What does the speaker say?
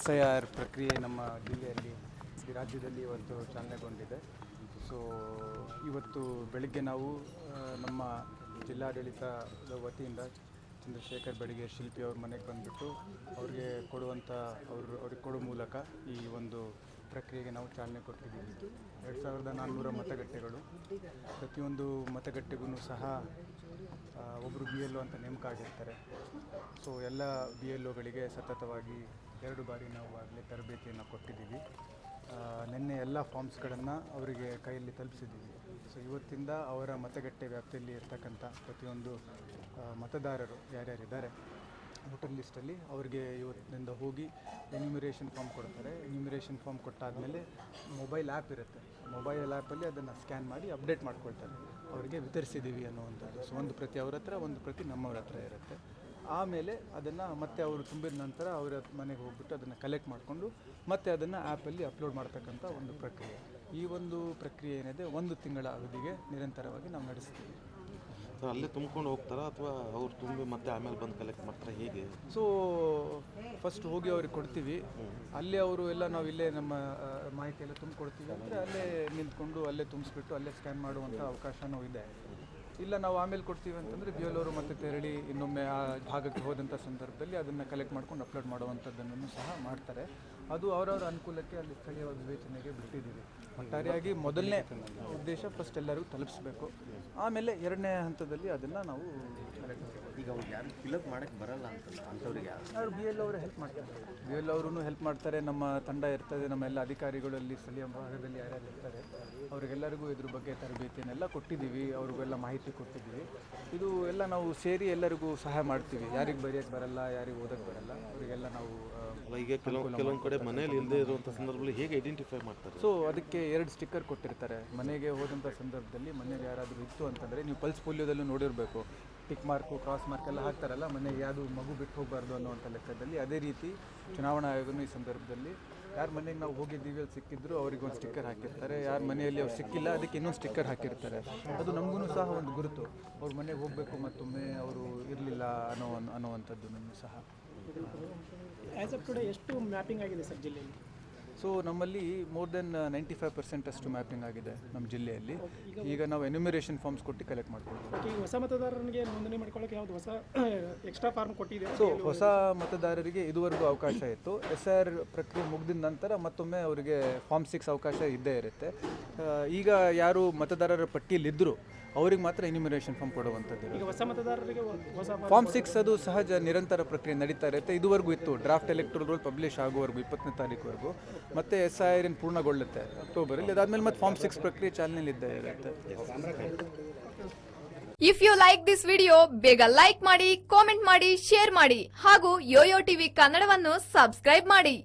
SIR ಪ್ರಕ್ರಿಯೆ ನಮ್ಮ ಜಿಲ್ಲೆಯಲ್ಲಿ ರಾಜ್ಯದಲ್ಲಿ ಇವತ್ತು ಚಾಲನೆಗೊಂಡಿದೆ. ಸೊ ಇವತ್ತು ಬೆಳಗ್ಗೆ ನಾವು ನಮ್ಮ ಜಿಲ್ಲಾಡಳಿತದ ವತಿಯಿಂದ ಚಂದ್ರಶೇಖರ್ ಬಡಿಗೇರ್ ಶಿಲ್ಪಿ ಅವ್ರ ಮನೆಗೆ ಬಂದುಬಿಟ್ಟು ಅವ್ರಿಗೆ ಕೊಡೋ ಮೂಲಕ ಈ ಒಂದು ಪ್ರಕ್ರಿಯೆಗೆ ನಾವು ಚಾಲನೆ ಕೊಟ್ಟಿದ್ದೀವಿ. 2400 ಮತಗಟ್ಟೆಗಳು, ಪ್ರತಿಯೊಂದು ಮತಗಟ್ಟೆಗೂ ಸಹ ಒಬ್ಬರು BLO ಅಂತ ನೇಮಕ ಆಗಿರ್ತಾರೆ. ಸೊ ಎಲ್ಲ BLOಗಳಿಗೆ ಸತತವಾಗಿ 2 ಬಾರಿ ನಾವು ಆಗಲೇ ತರಬೇತಿಯನ್ನು ಕೊಟ್ಟಿದ್ದೀವಿ. ನಿನ್ನೆ ಎಲ್ಲ ಫಾರ್ಮ್ಸ್ಗಳನ್ನು ಅವರಿಗೆ ಕೈಯಲ್ಲಿ ತಲುಪಿಸಿದ್ದೀವಿ. ಸೊ ಇವತ್ತಿಂದ ಅವರ ಮತಗಟ್ಟೆ ವ್ಯಾಪ್ತಿಯಲ್ಲಿ ಇರ್ತಕ್ಕಂಥ ಪ್ರತಿಯೊಂದು ಮತದಾರರು ಯಾರ್ಯಾರಿದ್ದಾರೆ ವೋಟರ್ ಲಿಸ್ಟಲ್ಲಿ ಅವ್ರಿಗೆ ಇವತ್ತಿನಿಂದ ಹೋಗಿ ಎನ್ಯುಮರೇಷನ್ ಫಾರ್ಮ್ ಕೊಡ್ತಾರೆ. ಎನ್ಯುಮರೇಷನ್ ಫಾರ್ಮ್ ಕೊಟ್ಟಾದಮೇಲೆ ಮೊಬೈಲ್ ಆ್ಯಪ್ ಇರುತ್ತೆ. ಮೊಬೈಲ್ ಆ್ಯಪಲ್ಲಿ ಅದನ್ನು ಸ್ಕ್ಯಾನ್ ಮಾಡಿ ಅಪ್ಡೇಟ್ ಮಾಡ್ಕೊಳ್ತಾರೆ. ಅವರಿಗೆ ವಿತರಿಸಿದ್ದೀವಿ ಅನ್ನುವಂಥದ್ದು. ಸೊ ಒಂದು ಪ್ರತಿ ಅವ್ರ ಹತ್ರ, ಒಂದು ಪ್ರತಿ ನಮ್ಮವ್ರ ಹತ್ರ ಇರುತ್ತೆ. ಆಮೇಲೆ ಅದನ್ನು ಮತ್ತೆ ಅವರು ತುಂಬಿದ ನಂತರ ಅವರ ಮನೆಗೆ ಹೋಗ್ಬಿಟ್ಟು ಅದನ್ನು ಕಲೆಕ್ಟ್ ಮಾಡಿಕೊಂಡು ಮತ್ತೆ ಅದನ್ನು ಆ್ಯಪಲ್ಲಿ ಅಪ್ಲೋಡ್ ಮಾಡ್ತಕ್ಕಂಥ ಒಂದು ಪ್ರಕ್ರಿಯೆ. ಈ ಒಂದು ಪ್ರಕ್ರಿಯೆ ಏನಿದೆ 1 ತಿಂಗಳ ಅವಧಿಗೆ ನಿರಂತರವಾಗಿ ನಾವು ನಡೆಸ್ತೀವಿ. ಅಲ್ಲೇ ತುಂಬ್ಕೊಂಡು ಹೋಗ್ತಾರಾ ಅಥವಾ ಅವ್ರು ತುಂಬಿ ಮತ್ತೆ ಆಮೇಲೆ ಬಂದು ಕಲೆಕ್ಟ್ ಮಾಡ್ತಾರೆ, ಹೇಗೆ? ಸೊ ಫಸ್ಟ್ ಹೋಗಿ ಅವ್ರಿಗೆ ಕೊಡ್ತೀವಿ. ಅಲ್ಲೇ ಅವರು ಎಲ್ಲ ನಾವು ಇಲ್ಲೇ ನಮ್ಮ ಮಾಹಿತಿ ಎಲ್ಲ ತುಂಬಿಕೊಡ್ತೀವಿ ಅಂದರೆ ಅಲ್ಲೇ ನಿಂತ್ಕೊಂಡು ಅಲ್ಲೇ ತುಂಬಿಸ್ಬಿಟ್ಟು ಅಲ್ಲೇ ಸ್ಕ್ಯಾನ್ ಮಾಡುವಂಥ ಅವಕಾಶವೂ ಇದೆ. ಇಲ್ಲ ನಾವು ಆಮೇಲೆ ಕೊಡ್ತೀವಿ ಅಂತಂದರೆ BLO ಮತ್ತೆ ತೆರಳಿ ಇನ್ನೊಮ್ಮೆ ಆ ಭಾಗಕ್ಕೆ ಹೋದಂಥ ಸಂದರ್ಭದಲ್ಲಿ ಅದನ್ನು ಕಲೆಕ್ಟ್ ಮಾಡ್ಕೊಂಡು ಅಪ್ಲೋಡ್ ಮಾಡುವಂಥದ್ದನ್ನು ಸಹ ಮಾಡ್ತಾರೆ. ಅದು ಅವರವರ ಅನುಕೂಲಕ್ಕೆ ಅಲ್ಲಿ ಸ್ಥಳೀಯ ವಿವೇಚನೆಗೆ ಬಿಟ್ಟಿದ್ದೀವಿ. ಒಟ್ಟಾರೆಯಾಗಿ ಮೊದಲನೇ ಉದ್ದೇಶ ಫಸ್ಟ್ ಎಲ್ಲರಿಗೂ ತಲುಪಿಸ್ಬೇಕು. ಆಮೇಲೆ 2ನೇ ಹಂತದಲ್ಲಿ ಅದನ್ನು ನಾವು ಕಲೆಕ್ಟ್ ಮಾಡ್ತೀವಿ. ಈಗ ಅವ್ರು ಯಾರು ಫಿಲಪ್ ಮಾಡೋಕ್ಕೆ ಬರಲ್ಲ ಅಂಥವ್ರಿಗೆ ಯಾರು BLO ಅವರು ಹೆಲ್ಪ್ ಮಾಡ್ತಾರೆ. BLO ಅವರು ಹೆಲ್ಪ್ ಮಾಡ್ತಾರೆ. ನಮ್ಮ ತಂಡ ಇರ್ತದೆ, ನಮ್ಮ ಎಲ್ಲ ಅಧಿಕಾರಿಗಳಲ್ಲಿ ಸ್ಥಳೀಯ ಭಾಗದಲ್ಲಿ ಯಾರ್ಯಾರು ಇರ್ತಾರೆ ಅವರಿಗೆಲ್ಲರಿಗೂ ಇದ್ರ ಬಗ್ಗೆ ತರಬೇತಿಯನ್ನೆಲ್ಲ ಕೊಟ್ಟಿದ್ದೀವಿ. ಅವ್ರಿಗೆಲ್ಲ ಮಾಹಿತಿ ಕೊಟ್ಟಿದ್ದೀವಿ. ಇದು ಎಲ್ಲ ನಾವು ಸೇರಿ ಎಲ್ಲರಿಗೂ ಸಹಾಯ ಮಾಡ್ತೀವಿ. ಯಾರಿಗೆ ಬರೆಯೋಕ್ಕೆ ಬರಲ್ಲ, ಯಾರಿಗೆ ಓದೋಕ್ಕೆ ಬರಲ್ಲ, ಅವರಿಗೆಲ್ಲ ನಾವು ಈಗ ಕೆಲವೊಂದು ಕಡೆ ಮನೇಲಿ ಇಲ್ಲದೆ ಇರುವಂಥ ಸಂದರ್ಭದಲ್ಲಿ ಹೇಗೆ ಐಡೆಂಟಿಫೈ ಮಾಡ್ತಾರೆ? ಸೊ ಅದಕ್ಕೆ 2 ಸ್ಟಿಕ್ಕರ್ ಕೊಟ್ಟಿರ್ತಾರೆ. ಮನೆಗೆ ಹೋದಂಥ ಸಂದರ್ಭದಲ್ಲಿ ಮನೆಗೆ ಯಾರಾದರೂ ಇತ್ತು ಅಂತಂದರೆ, ನೀವು ಪಲ್ಸ್ ಪೋಲಿಯೋದಲ್ಲೂ ನೋಡಿರಬೇಕು, ಟಿಕ್ ಮಾರ್ಕು, ಕ್ರಾಸ್ ಮಾರ್ಕ್ ಎಲ್ಲ ಹಾಕ್ತಾರಲ್ಲ, ಮನೆಗೆ ಯಾವುದು ಮಗು ಬಿಟ್ಟು ಹೋಗಬಾರ್ದು ಅನ್ನೋವಂಥ ಲೆಕ್ಕದಲ್ಲಿ. ಅದೇ ರೀತಿ ಚುನಾವಣಾ ಆಯೋಗನೂ ಈ ಸಂದರ್ಭದಲ್ಲಿ ಯಾರ ಮನೆಗೆ ನಾವು ಹೋಗಿದ್ದೀವಿ ಅಲ್ಲಿ ಸಿಕ್ಕಿದ್ರು ಅವರಿಗೆ ಒಂದು ಸ್ಟಿಕ್ಕರ್ ಹಾಕಿರ್ತಾರೆ. ಯಾರ ಮನೆಯಲ್ಲಿ ಅವ್ರು ಸಿಕ್ಕಿಲ್ಲ ಅದಕ್ಕೆ ಇನ್ನೊಂದು ಸ್ಟಿಕ್ಕರ್ ಹಾಕಿರ್ತಾರೆ. ಅದು ನಮಗೂ ಸಹ ಒಂದು ಗುರುತು, ಅವ್ರ ಮನೆಗೆ ಹೋಗಬೇಕು ಮತ್ತೊಮ್ಮೆ ಅವರು ಇರಲಿಲ್ಲ ಅನ್ನೋವಂಥದ್ದು ಸಹ. ಆ್ಯಸ್ ಆಫ್ ಟುಡೇ ಎಷ್ಟು ಮ್ಯಾಪಿಂಗ್ ಆಗಿದೆ ಸರ್ ಜಿಲ್ಲೆಯಲ್ಲಿ? ಸೊ ನಮ್ಮಲ್ಲಿ ಮೋರ್ ದೆನ್ 95% ಅಷ್ಟು ಮ್ಯಾಪಿಂಗ್ ಆಗಿದೆ ನಮ್ಮ ಜಿಲ್ಲೆಯಲ್ಲಿ. ಈಗ ನಾವು ಎನ್ಯುಮರೇಷನ್ ಫಾರ್ಮ್ಸ್ ಕೊಟ್ಟು ಕಲೆಕ್ಟ್ ಮಾಡ್ಕೊಳ್ತೀವಿ. ಈಗ ಹೊಸ ಮತದಾರರಿಗೆ ನೋಂದಣಿ ಮಾಡ್ಕೊಳ್ಳೋಕೆ ಯಾವುದು ಹೊಸ ಎಕ್ಸ್ಟ್ರಾ ಫಾರ್ಮ್ ಕೊಟ್ಟಿದೆ? ಸೊ ಹೊಸ ಮತದಾರರಿಗೆ ಇದುವರೆಗೂ ಅವಕಾಶ ಇತ್ತು. SIR ಪ್ರಕ್ರಿಯೆ ಮುಗಿದ ನಂತರ ಮತ್ತೊಮ್ಮೆ ಅವರಿಗೆ ಫಾರ್ಮ್ 6 ಅವಕಾಶ ಇದ್ದೇ ಇರುತ್ತೆ. ಈಗ ಯಾರು ಮತದಾರರ ಪಟ್ಟಿಯಲ್ಲಿದ್ದರೂ ಅವ್ರಿಗೆ ಮಾತ್ರ ಎನ್ಯುಮರೇಷನ್ ಫಾರ್ಮ್ ಕೊಡುವಂಥದ್ದು. ಈಗ ಹೊಸ ಮತದಾರರಿಗೆ ಹೊಸ ಫಾರ್ಮ್ 6 ಅದು ಸಹಜ ನಿರಂತರ ಪ್ರಕ್ರಿಯೆ ನಡೀತಾ ಇರುತ್ತೆ. ಇದುವರೆಗೂ ಇತ್ತು. ಡ್ರಾಫ್ಟ್ ಎಲೆಕ್ಟ್ರಲ್ ರೋಲ್ ಪಬ್ಲಿಷ್ ಆಗುವವರೆಗೂ 20ನೇ ತಾರೀಕುವರೆಗೂ. ಮತ್ತೆ SIR ಪೂರ್ಣಗೊಳ್ಳುತ್ತೆ ಅಕ್ಟೋಬರಲ್ಲಿ. ಅದಾದಮೇಲೆ ಮತ್ತೆ ಫಾರ್ಮ್ 6 ಪ್ರಕ್ರಿಯೆ ಚಾಲನೆಯಲ್ಲಿ ಇದ್ದೇ ಇರುತ್ತೆ. If you like this video, ಬೇಗ ಲೈಕ್ ಮಾಡಿ, ಕಾಮೆಂಟ್ ಮಾಡಿ, ಶೇರ್ ಮಾಡಿ ಹಾಗೂ ಯೋಯೋ ಟಿವಿ ಕನ್ನಡವನ್ನು ಸಬ್ಸ್ಕ್ರೈಬ್ ಮಾಡಿ.